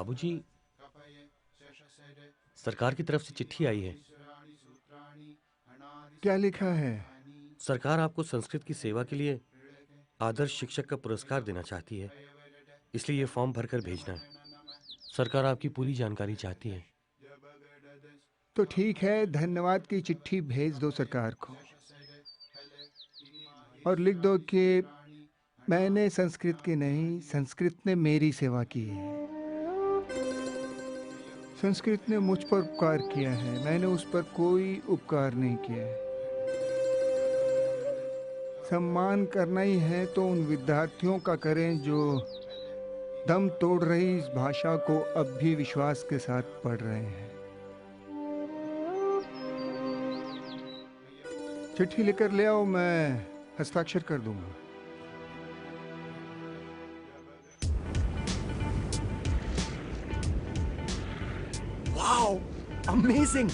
बाबूजी, सरकार की तरफ से चिट्ठी आई है। क्या लिखा है? सरकार आपको संस्कृत की सेवा के लिए आदर्श शिक्षक का पुरस्कार देना चाहती है, इसलिए ये फॉर्म भरकर भेजना है। सरकार आपकी पूरी जानकारी चाहती है। तो ठीक है, धन्यवाद की चिट्ठी भेज दो सरकार को और लिख दो कि मैंने संस्कृत की नहीं, संस्कृत ने मेरी सेवा की है। संस्कृत ने मुझ पर उपकार किया है, मैंने उस पर कोई उपकार नहीं किया है। सम्मान करना ही है तो उन विद्यार्थियों का करें जो दम तोड़ रही इस भाषा को अब भी विश्वास के साथ पढ़ रहे हैं। चिट्ठी लेकर ले आओ, मैं हस्ताक्षर कर दूंगा। Wow, amazing!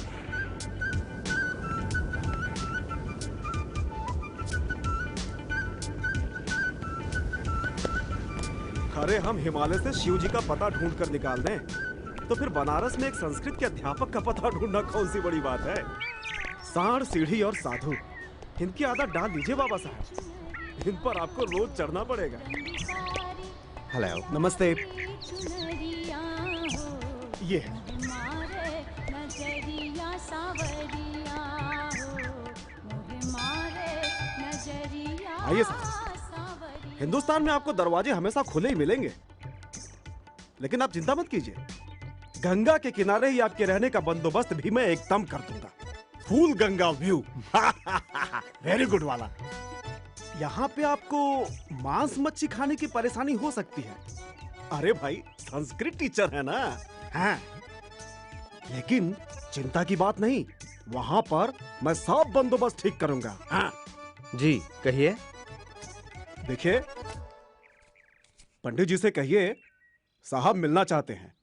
अरे हम हिमालय से शिव जी का पता ढूंढ कर निकाल दें, तो फिर बनारस में एक संस्कृत के अध्यापक का पता ढूंढना कौन सी बड़ी बात है। सांड, सीढ़ी और साधु, इनकी आदत डाल दीजिए बाबा साहब। इन पर आपको रोज चढ़ना पड़ेगा। हेलो, नमस्ते। ये है। आइए साहब, हिंदुस्तान में आपको दरवाजे हमेशा खुले ही मिलेंगे, लेकिन आप चिंता मत कीजिए, गंगा के किनारे ही आपके रहने का बंदोबस्त भी मैं एकदम कर दूंगा। Full Ganga view. Very good वाला। यहाँ पे आपको मांस मच्छी खाने की परेशानी हो सकती है। अरे भाई, संस्कृत टीचर है ना। हाँ, लेकिन चिंता की बात नहीं, वहां पर मैं सब बंदोबस्त ठीक करूंगा। हाँ जी, कहिए। देखिए, पंडित जी से कहिए साहब मिलना चाहते हैं।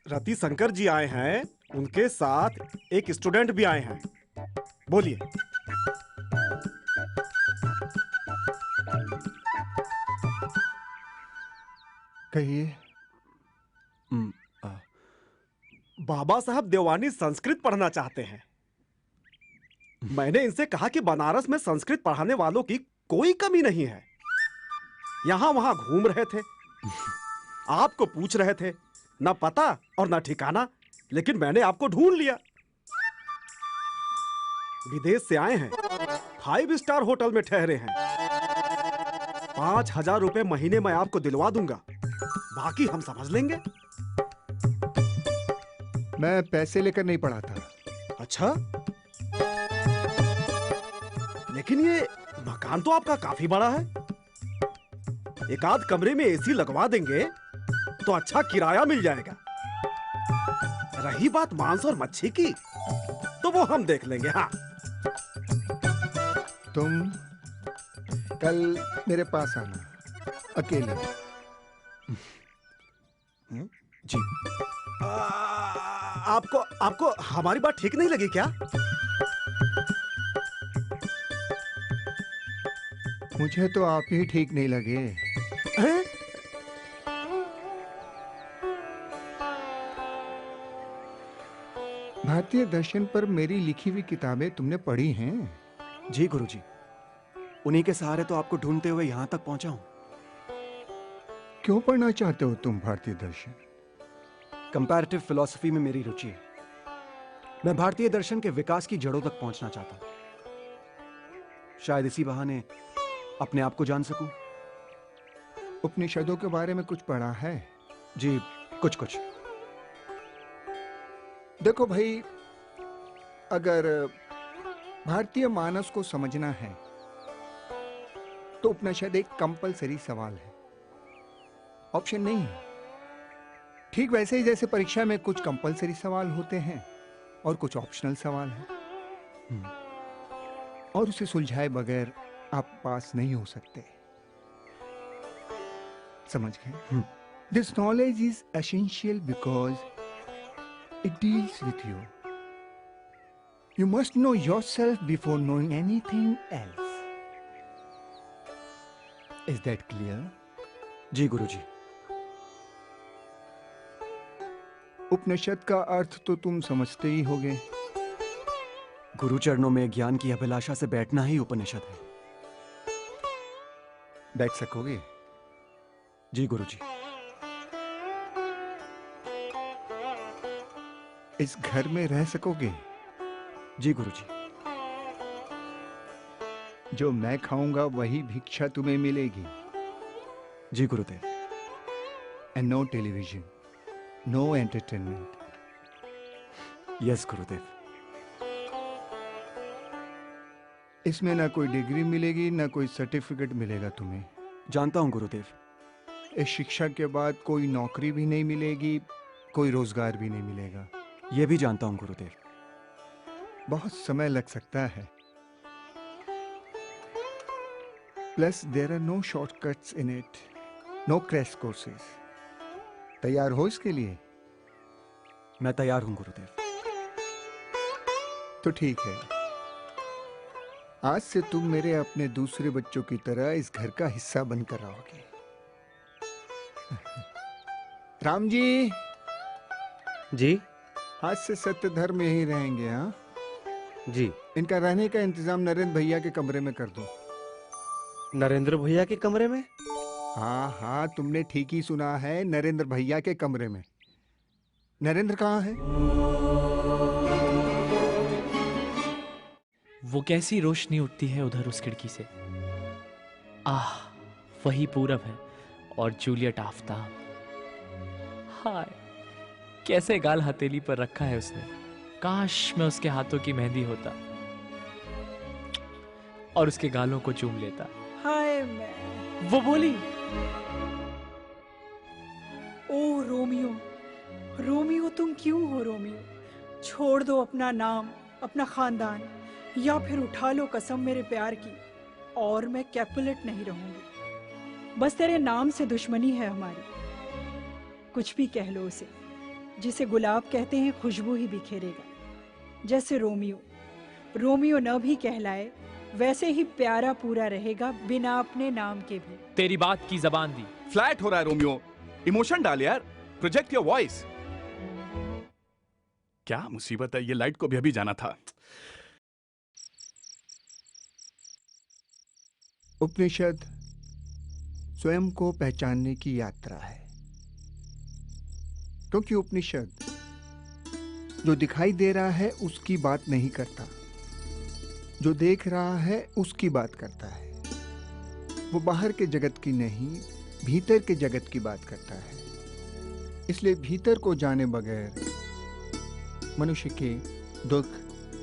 रति शंकर जी आए हैं, उनके साथ एक स्टूडेंट भी आए हैं। बोलिए। कहिए। बाबा साहब देवानी संस्कृत पढ़ना चाहते हैं। मैंने इनसे कहा कि बनारस में संस्कृत पढ़ाने वालों की कोई कमी नहीं है। यहां वहां घूम रहे थे, आपको पूछ रहे थे, ना पता और ना ठिकाना, लेकिन मैंने आपको ढूंढ लिया। विदेश से आए हैं, 5 स्टार होटल में ठहरे हैं। 5,000 रुपए महीने में आपको दिलवा दूंगा, बाकी हम समझ लेंगे। मैं पैसे लेकर नहीं पढ़ाता। अच्छा, लेकिन ये मकान तो आपका काफी बड़ा है। एक आध कमरे में एसी लगवा देंगे तो अच्छा किराया मिल जाएगा। रही बात मांस और मच्छी की, तो वो हम देख लेंगे। हाँ, तुम कल मेरे पास आना, अकेले। जी। आपको आपको हमारी बात ठीक नहीं लगी क्या? मुझे तो आप ही ठीक नहीं लगे। हैं? भारतीय दर्शन पर मेरी लिखी हुई किताबें तुमने पढ़ी हैं? जी गुरुजी, उन्हीं के सहारे तो आपको ढूंढते हुए यहां तक पहुंचा हूं। क्यों पढ़ना चाहते हो तुम भारतीय दर्शन? कंपैरेटिव फिलॉसफी में मेरी रुचि है। मैं भारतीय दर्शन के विकास की जड़ों तक पहुंचना चाहता हूं। शायद इसी बहाने अपने आप को जान सकूं। उपनिषदों के बारे में कुछ पढ़ा है? जी, कुछ कुछ। देखो भाई, अगर भारतीय मानस को समझना है तो उपनिषद एक कंपलसरी सवाल है, ऑप्शन नहीं है। ठीक वैसे ही जैसे परीक्षा में कुछ कंपलसरी सवाल होते हैं और कुछ ऑप्शनल सवाल हैं, और उसे सुलझाए बगैर आप पास नहीं हो सकते। समझ गए? This knowledge is essential because it deals with you. You must know yourself before knowing anything else. Is that clear? जी गुरुजी। उपनिषद का अर्थ तो तुम समझते ही होगे। गुरु चरणों में ज्ञान की अभिलाषा से बैठना ही उपनिषद है। बैठ सकोगे? जी गुरुजी। इस घर में रह सकोगे? जी गुरुजी। जो मैं खाऊंगा वही भिक्षा तुम्हें मिलेगी। जी गुरुदेव। And no television, no entertainment. Yes गुरुदेव। इसमें ना कोई डिग्री मिलेगी ना कोई सर्टिफिकेट मिलेगा तुम्हें। जानता हूं गुरुदेव। इस शिक्षा के बाद कोई नौकरी भी नहीं मिलेगी, कोई रोजगार भी नहीं मिलेगा। यह भी जानता हूं गुरुदेव। बहुत समय लग सकता है। Plus there are no shortcuts in it, no crash courses. तैयार हो इसके लिए? मैं तैयार हूं गुरुदेव। तो ठीक है, आज से तुम मेरे अपने दूसरे बच्चों की तरह इस घर का हिस्सा बनकर रहोगे। राम जी। जी। आज से सत्य धर्म में ही रहेंगे। हाँ जी। इनका रहने का इंतजाम नरेंद्र भैया के कमरे में कर दो। नरेंद्र भैया के कमरे में? हाँ हाँ, तुमने ठीक ही सुना है, नरेंद्र भैया के कमरे में। नरेंद्र कहाँ है? वो कैसी रोशनी उठती है उधर उस खिड़की से। आह, वही पूरब है और जूलियट आफताब। हाय, कैसे गाल हथेली पर रखा है उसने। काश मैं उसके हाथों की मेहंदी होता और उसके गालों को चूम लेता। हाय मैं। वो बोली, ओ रोमियो, रोमियो तुम क्यों हो रोमियो? छोड़ दो अपना नाम, अपना खानदान, या फिर उठा लो कसम मेरे प्यार की, और मैं कैपुलेट नहीं रहूंगी। बस तेरे नाम से दुश्मनी है हमारी। कुछ भी कह लो उसे। जिसे गुलाब कहते हैं खुशबू ही बिखेरेगा। जैसे रोमियो, रोमियो न भी कहलाए वैसे ही प्यारा पूरा रहेगा बिना अपने नाम के भी। तेरी बात की जबान दी। फ्लैट हो रहा है रोमियो, इमोशन डाल यार, प्रोजेक्ट योर वॉइस। क्या मुसीबत है, ये लाइट को भी अभी जाना था। उपनिषद स्वयं को पहचानने की यात्रा है, क्योंकि उपनिषद जो दिखाई दे रहा है उसकी बात नहीं करता, जो देख रहा है उसकी बात करता है। वो बाहर के जगत की नहीं, भीतर के जगत की बात करता है। इसलिए भीतर को जाने बगैर मनुष्य के दुख,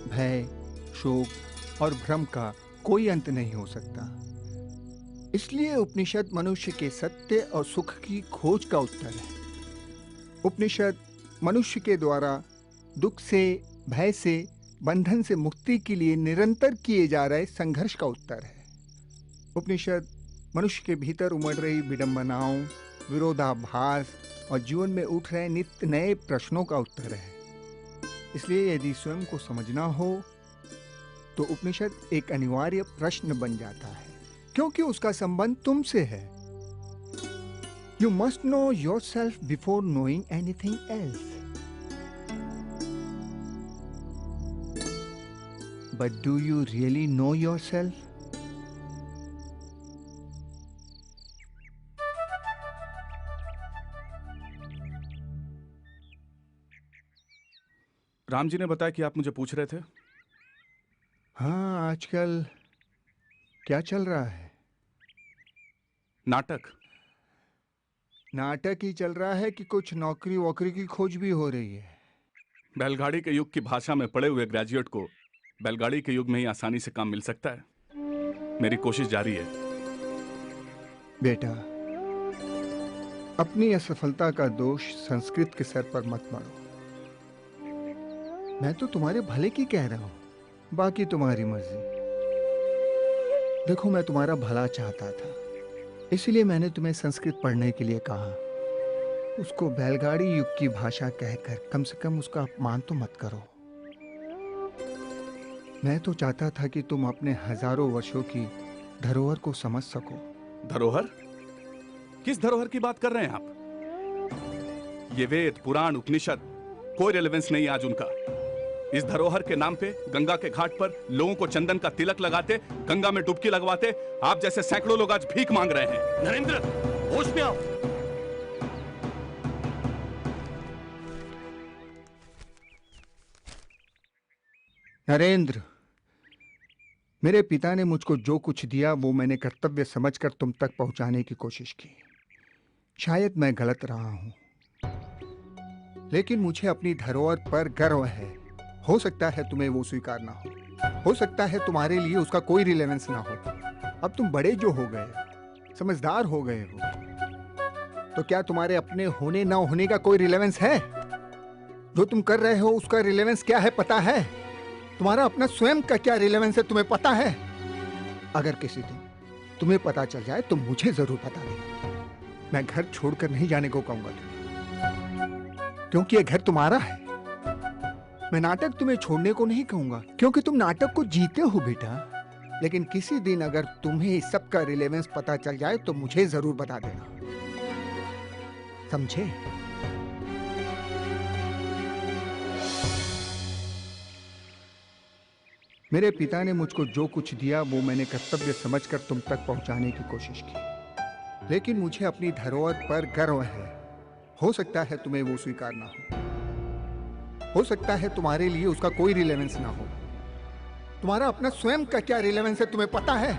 भय, शोक और भ्रम का कोई अंत नहीं हो सकता। इसलिए उपनिषद मनुष्य के सत्य और सुख की खोज का उत्तर है। उपनिषद मनुष्य के द्वारा दुख से, भय से, बंधन से मुक्ति के लिए निरंतर किए जा रहे संघर्ष का उत्तर है। उपनिषद मनुष्य के भीतर उमड़ रही विडंबनाओं, विरोधाभास और जीवन में उठ रहे नित्य नए प्रश्नों का उत्तर है। इसलिए यदि स्वयं को समझना हो तो उपनिषद एक अनिवार्य प्रश्न बन जाता है, क्योंकि उसका संबंध तुमसे है। You must know yourself before knowing anything else. But do you really know yourself? Ram ji ने बताया कि आप मुझे पूछ रहे थे। हाँ, आजकल क्या चल रहा है? नाटक। नाटक ही चल रहा है कि कुछ नौकरी वोकरी की खोज भी हो रही है? बैलगाड़ी के युग की भाषा में पढ़े हुए ग्रेजुएट को बैलगाड़ी के युग में ही आसानी से काम मिल सकता है। मेरी कोशिश जारी है। बेटा, अपनी असफलता का दोष संस्कृत के सर पर मत मारो। मैं तो तुम्हारे भले की कह रहा हूं, बाकी तुम्हारी मर्जी। देखो, मैं तुम्हारा भला चाहता था, इसलिए मैंने तुम्हें संस्कृत पढ़ने के लिए कहा। उसको बैलगाड़ी युग की भाषा कहकर कम से कम उसका अपमान तो मत करो। मैं तो चाहता था कि तुम अपने हजारों वर्षों की धरोहर को समझ सको। धरोहर? किस धरोहर की बात कर रहे हैं आप? ये वेद, पुराण, उपनिषद कोई रिलेवेंस नहीं है आज उनका। इस धरोहर के नाम पे गंगा के घाट पर लोगों को चंदन का तिलक लगाते, गंगा में डुबकी लगवाते आप जैसे सैकड़ों लोग आज भीख मांग रहे हैं। नरेंद्र, होश में आओ। नरेंद्र, मेरे पिता ने मुझको जो कुछ दिया वो मैंने कर्तव्य समझकर तुम तक पहुंचाने की कोशिश की। शायद मैं गलत रहा हूं, लेकिन मुझे अपनी धरोहर पर गर्व है। हो सकता है तुम्हें वो स्वीकार ना हो सकता है तुम्हारे लिए उसका कोई रिलेवेंस ना हो। अब तुम बड़े जो हो गए, समझदार हो गए हो, तो क्या तुम्हारे अपने होने ना होने का कोई रिलेवेंस है? जो तुम कर रहे हो उसका रिलेवेंस क्या है पता है? तुम्हारा अपना स्वयं का क्या रिलेवेंस है तुम्हें पता है? अगर किसी दिन तुम्हें पता चल जाए तो मुझे जरूर बता देना। मैं घर छोड़कर नहीं जाने को कहूंगा तुम्हें, क्योंकि ये घर तुम्हारा है। मैं नाटक तुम्हें छोड़ने को नहीं कहूंगा, क्योंकि तुम नाटक को जीते हो बेटा। लेकिन किसी दिन अगर तुम्हें इस सब का रिलेवेंस पता चल जाए तो मुझे जरूर बता देना, समझे? मेरे पिता ने मुझको जो कुछ दिया वो मैंने कर्तव्य समझकर तुम तक पहुंचाने की कोशिश की, लेकिन मुझे अपनी धरोहर पर गर्व है। हो सकता है तुम्हें वो स्वीकार ना हो सकता है तुम्हारे लिए उसका कोई रिलेवेंस ना हो। तुम्हारा अपना स्वयं का क्या रिलेवेंस है तुम्हें पता है?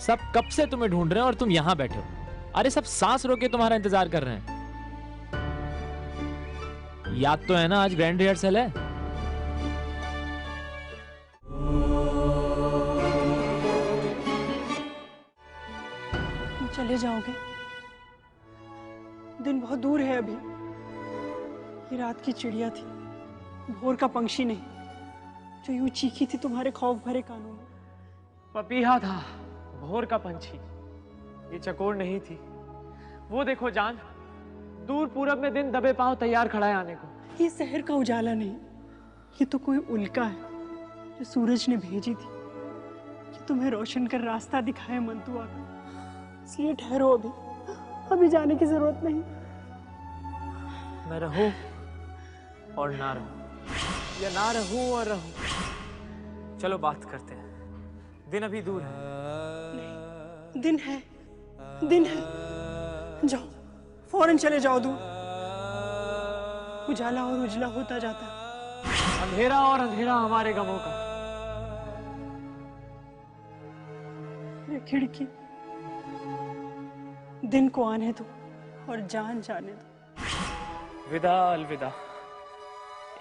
सब कब से तुम्हें ढूंढ रहे हैं और तुम यहां बैठे हो। अरे सब सांस रोके तुम्हारा इंतजार कर रहे हैं। याद तो है ना आज ग्रैंड रिहर्सल है। चले जाओगे? दिन बहुत दूर है अभी। ये रात की चिड़िया थी, भोर का पंक्षी नहीं, जो यूं चीखी थी तुम्हारे खौफ भरे कानों में। पपीहा था, भोर का पंछी। ये चकोर नहीं थी। वो देखो जान, दूर पूरब में दिन दबे पांव तैयार खड़ा है आने को। ये शहर का उजाला नहीं, ये तो कोई उल्का है जो सूरज ने भेजी थी कि तुम्हें रोशन कर रास्ता दिखाए मंतुआ का। इसलिए ठहरो, अभी जाने की जरूरत नहीं। मैं रहूं और ना रहूं, या ना रहूं और रहूं। चलो बात करते हैं, दिन अभी दूर है। नहीं, दिन है, दिन है। जाओ, फौरन चले जाओ दूर। उजाला और उजला होता जाता है। अंधेरा और अंधेरा हमारे गमों का। ये खिड़की, दिन को आने दो और जान जाने दो। विदा अलविदा।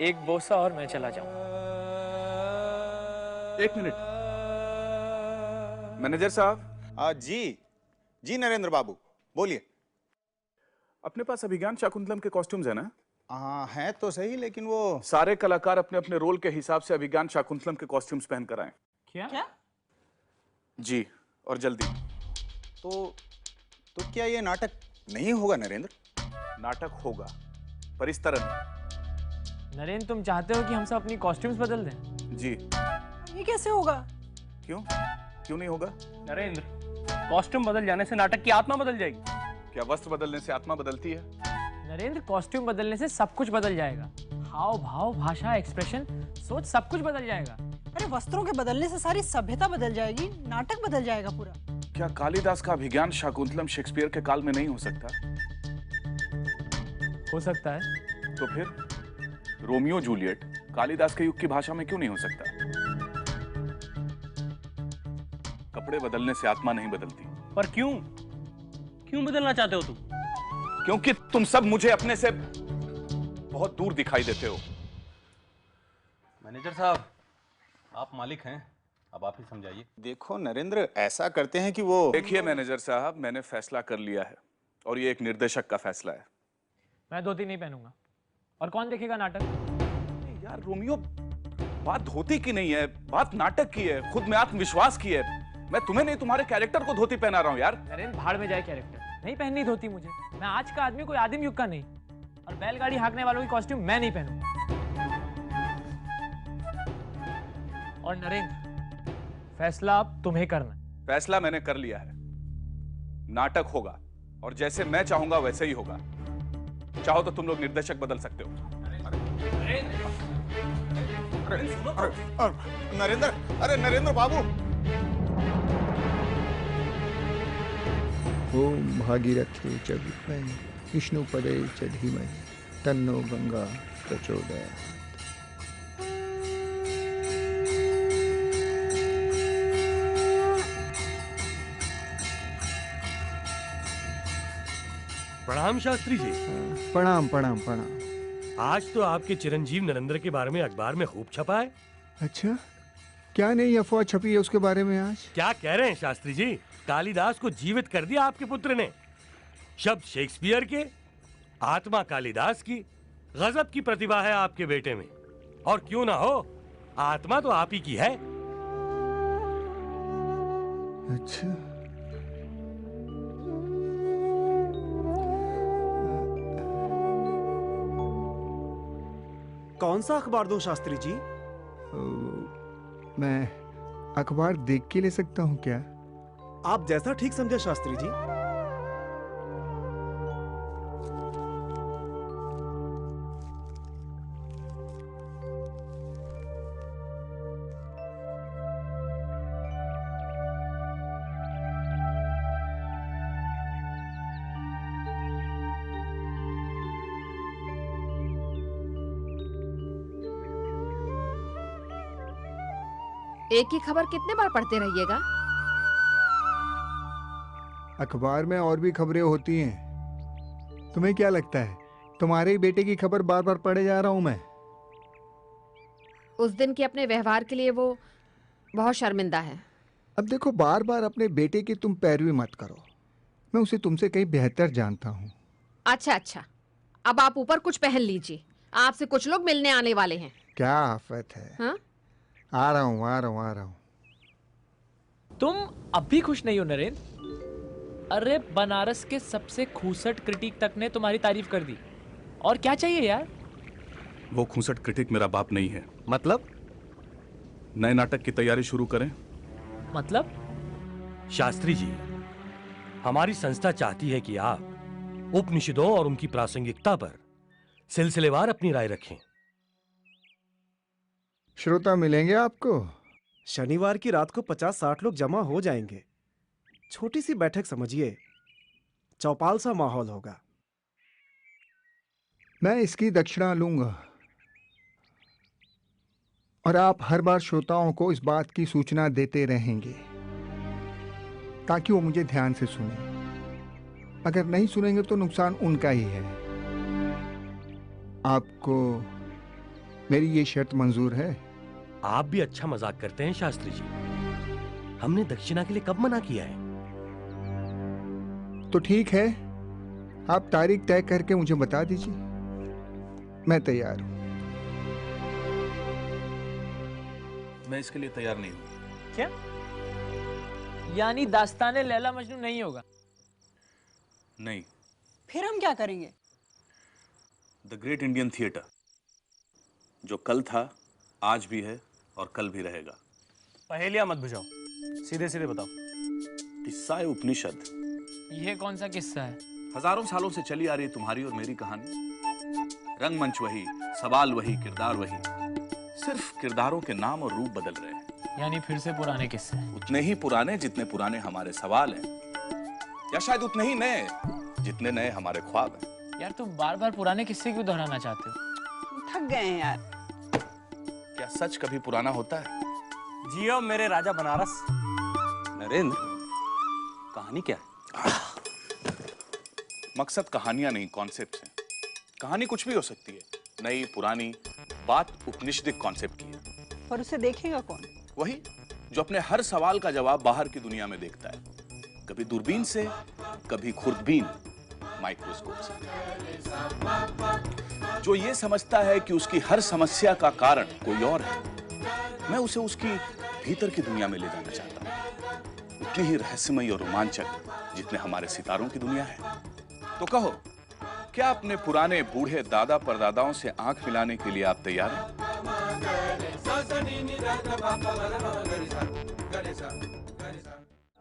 एक बोसा और मैं चला जाऊं। एक मिनट मैनेजर साहब। जी नरेंद्र बाबू बोलिए। अपने पास अभिज्ञान शाकुंतलम के कॉस्ट्यूम्स है ना? हाँ है तो सही, लेकिन वो सारे कलाकार अपने अपने रोल के हिसाब से अभिज्ञान शाकुंतलम के कॉस्ट्यूम्स पहन कर आए। क्या? जी, और जल्दी। तो क्या ये नाटक नहीं होगा नरेंद्र? नाटक होगा, पर इस तरह नहीं। नरेंद्र, तुम चाहते हो कि हम सब अपनी कॉस्ट्यूम्स बदल दें? जी। ये कैसे होगा? क्यों नहीं होगा? नरेंद्र, कॉस्ट्यूम बदल जाने से नाटक की आत्मा बदल जाएगी। क्या वस्त्र बदलने से आत्मा बदलती है? नरेंद्र, कॉस्ट्यूम बदलने से सब कुछ बदल जाएगा। हाव भाव, भाषा, एक्सप्रेशन, सोच, सब कुछ बदल जाएगा। अरे वस्त्रों के बदलने से सारी सभ्यता बदल जाएगी, नाटक बदल जाएगा पूरा। क्या कालिदास का अभिज्ञान शाकुंतलम शेक्सपियर के काल में नहीं हो सकता? हो सकता है। तो फिर रोमियो जूलियट कालिदास के युग की भाषा में क्यों नहीं हो सकता? कपड़े बदलने से आत्मा नहीं बदलती। पर क्यों बदलना चाहते हो तुम? क्योंकि तुम सब मुझे अपने से बहुत दूर दिखाई देते हो। मैनेजर साहब, आप मालिक हैं, अब आप ही समझाइए। देखो नरेंद्र, ऐसा करते हैं कि वो देखिए मैनेजर साहब, मैंने फैसला कर लिया है और ये एक निर्देशक का फैसला है। मैं धोती नहीं पहनूंगा। और कौन देखेगा नाटक? यार रोमियो, बात धोती की नहीं है, बात नाटक की है, खुद में आत्मविश्वास की है। मैं तुम्हें नहीं, तुम्हारे कैरेक्टर को धोती पहना रहा हूं यार। नरेंद्र, भाड़ में जाए कैरेक्टर। नहीं पहननी धोती मुझे। मैं आज का आदमी, कोई आदिम युग का नहीं। और बैलगाड़ी हाँकने वालों की कॉस्ट्यूम मैं नहीं पहनूंगा। और नरेंद्र, फैसला अब तुम्हें करना है। फैसला मैंने कर लिया है। नाटक होगा और जैसे मैं चाहूंगा वैसे ही होगा। चाहो तो तुम लोग निर्देशक बदल सकते हो। नरेंद्र, अरे नरेंद्र बाबू। ओम भागीरथे च विद्महे विष्णुपदे च धीमहि तन्नो गंगा प्रचोदयात्। प्रणाम शास्त्री जी। प्रणाम प्रणाम प्रणाम। आज तो आपके चिरंजीव नरेंद्र के बारे में अखबार में खूब छपा है। अच्छा, क्या नई अफवाह छपी है उसके बारे में आज? क्या कह रहे हैं शास्त्री जी? कालिदास को जीवित कर दिया आपके पुत्र ने। शब्द शेक्सपियर के, आत्मा कालिदास की। गजब की प्रतिभा है आपके बेटे में। और क्यों ना हो, आत्मा तो आप ही की है। अच्छा, कौन सा अखबार दूं शास्त्री जी? मैं अखबार देख के ले सकता हूँ क्या? आप जैसा ठीक समझे शास्त्री जी। एक ही खबर कितने बार पढ़ते रहिएगा? अखबार में और भी खबरें होती हैं। तुम्हें क्या लगता है तुम्हारे ही बेटे की खबर बार बार पढ़े जा रहा हूं मैं? उस दिन के अपने व्यवहार के लिए वो बहुत शर्मिंदा है। अब देखो, बार बार अपने बेटे की तुम पैरवी मत करो। मैं उसे तुमसे कहीं बेहतर जानता हूँ। अच्छा अच्छा, अब आप ऊपर कुछ पहन लीजिए, आपसे कुछ लोग मिलने आने वाले हैं। क्या आफत है? हाँ? आ रहा हूँ आ रहा हूँ आ रहा हूँ। तुम अब भी खुश नहीं हो नरेंद्र? अरे बनारस के सबसे खूसट क्रिटिक तक ने तुम्हारी तारीफ कर दी। और क्या चाहिए यार? वो खूंसट क्रिटिक मेरा बाप नहीं है। मतलब? नए नाटक की तैयारी शुरू करें। मतलब? शास्त्री जी, हमारी संस्था चाहती है कि आप उपनिषदों और उनकी प्रासंगिकता पर सिलसिलेवार अपनी राय रखें। श्रोता मिलेंगे आपको? शनिवार की रात को 50-60 लोग जमा हो जाएंगे। छोटी सी बैठक समझिए, चौपाल सा माहौल होगा। मैं इसकी दक्षिणा लूंगा और आप हर बार श्रोताओं को इस बात की सूचना देते रहेंगे ताकि वो मुझे ध्यान से सुने। अगर नहीं सुनेंगे तो नुकसान उनका ही है। आपको मेरी ये शर्त मंजूर है? आप भी अच्छा मजाक करते हैं शास्त्री जी। हमने दक्षिणा के लिए कब मना किया है? तो ठीक है, आप तारीख तय करके मुझे बता दीजिए, मैं तैयार हूं। मैं इसके लिए तैयार नहीं हूं। क्या? यानी दास्ताने लैला मजनू नहीं होगा? नहीं। फिर हम क्या करेंगे? द ग्रेट इंडियन थिएटर, जो कल था, आज भी है और कल भी रहेगा। पहेलियां मत बुझाओ, सीधे सीधे बताओ। किस्सा है उपनिषद। यह कौन सा किस्सा है? हजारों सालों से चली आ रही तुम्हारी और मेरी कहानी। रंगमंच वही, सवाल वही, किरदार वही, सिर्फ किरदारों के नाम और रूप बदल रहे हैं। यानी फिर से पुराने किस्से? उतने ही पुराने जितने पुराने हमारे सवाल हैं, या शायद उतने ही नए जितने नए हमारे ख्वाब हैं। यार तुम बार बार पुराने किस्से क्यों दोहराना चाहते हो? थक गए हैं यार। क्या सच कभी पुराना होता है? जियो मेरे राजा बनारस। नरेंद्र, कहानी क्या है? मकसद कहानियां नहीं, कॉन्सेप्ट हैं। कहानी कुछ भी हो सकती है, नई पुरानी, बात उपनिषदिक कॉन्सेप्ट की है। पर उसे देखेगा कौन? वही जो अपने हर सवाल का जवाब बाहर की दुनिया में देखता है, कभी दूरबीन से, कभी खुर्दबीन माइक्रोस्कोप से। जो ये समझता है कि उसकी हर समस्या का कारण कोई और है, मैं उसे उसकी भीतर की दुनिया में ले जाना चाहता हूं, उतनी ही रहस्यमयी और रोमांचक जितने हमारे सितारों की दुनिया है। तो कहो, क्या अपने पुराने बूढ़े दादा परदादाओं से आंख मिलाने के लिए आप तैयार हैं?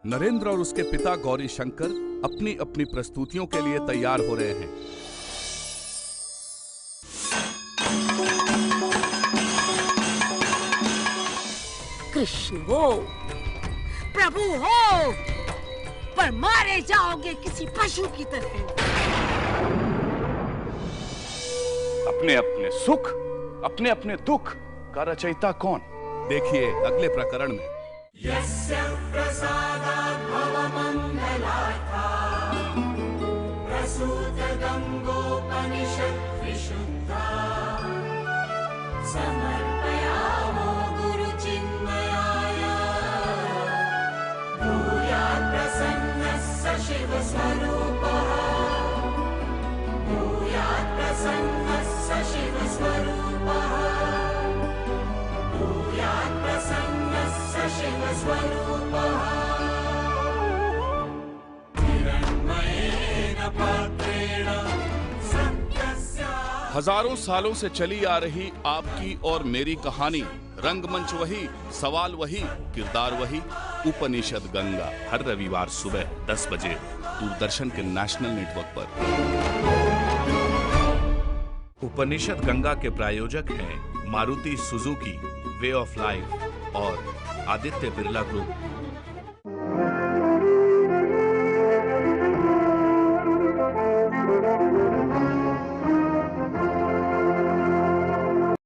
नरेंद्र और उसके पिता गौरी शंकर अपनी अपनी प्रस्तुतियों के लिए तैयार हो रहे हैं। कृष्ण हो, प्रभु हो, पर मारे जाओगे किसी पशु की तरह। अपने अपने सुख, अपने अपने दुख का रचयिता कौन? देखिए अगले प्रकरण में। यस्य प्रसादात् भवमङ्गलार्था प्रसूत गङ्गोपनिषत् विशुद्धा समर्पयामो गुरुचिन्मयाय भूयात् प्रसन्नः स शिवस्वरूपः भूयात् प्रसन्नः स शिवस्वरूपः भूयात् प्रसन्नः स शिवस्वरूपः हिरण्मयेन पात्रेण सत्यस्य। हजारों सालों से चली आ रही आपकी और मेरी कहानी, रंगमंच वही, सवाल वही, किरदार वही। उपनिषद गंगा हर रविवार सुबह 10 बजे दूरदर्शन के नेशनल नेटवर्क पर। उपनिषद गंगा के प्रायोजक हैं Maruti Suzuki, way of life और आदित्य बिरला ग्रुप।